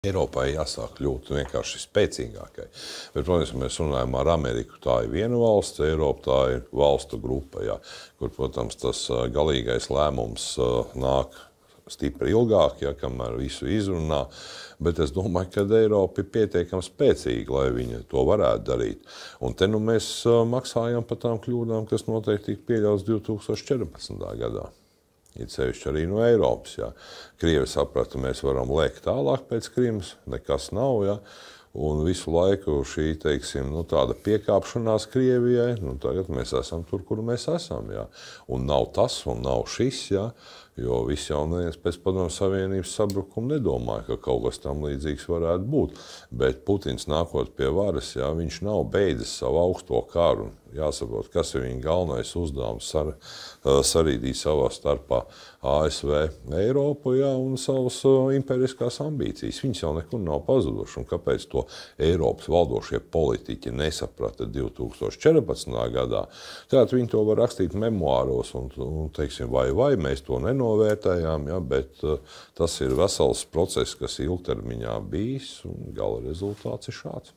Eiropai jāsāk kļūt vienkārši spēcīgākai. Bet, protams, ja mēs runājam ar Ameriku, tā ir viena valsts, Eiropa tā ir valstu grupa, jā, kur, protams, tas galīgais lēmums nāk stipri ilgāk, ja, kamēr visu izrunā. Bet es domāju, ka Eiropa ir pietiekami spēcīga, lai viņa to varētu darīt. Un te nu mēs maksājam par tām kļūdām, kas noteikti tika pieļauts 2014. gadā. Ir sevišķi arī no Eiropas. Ja. Krievi saprata, mēs varam lēkt tālāk pēc Krimas, nekas nav. Ja. Un visu laiku šī, teiksim, tāda piekāpšanās Krievijai, tagad mēs esam tur, kur mēs esam. Ja. Un nav tas, un nav šis, ja. Jo visi jau neviens pēc Padomju Savienības sabrukuma nedomāja, ka kaut kas tam līdzīgs varētu būt. Bet Putins nākot pie varas, ja, viņš nav beidzis savu augsto karu. Jāsaprot, kas ir viņa galvenais uzdevums sarīdīt savā starpā ASV, Eiropu, ja, un savas imperiskās ambīcijas. Viņas jau nekur nav pazudušas. Un kāpēc to Eiropas valdošie politiķi nesaprata 2014. gadā? Tātad viņi to var rakstīt memoāros un teiksim, vai mēs to nenovērtējām, ja, bet tas ir vesels process, kas ilgtermiņā bijis, un gala rezultāts ir šāds.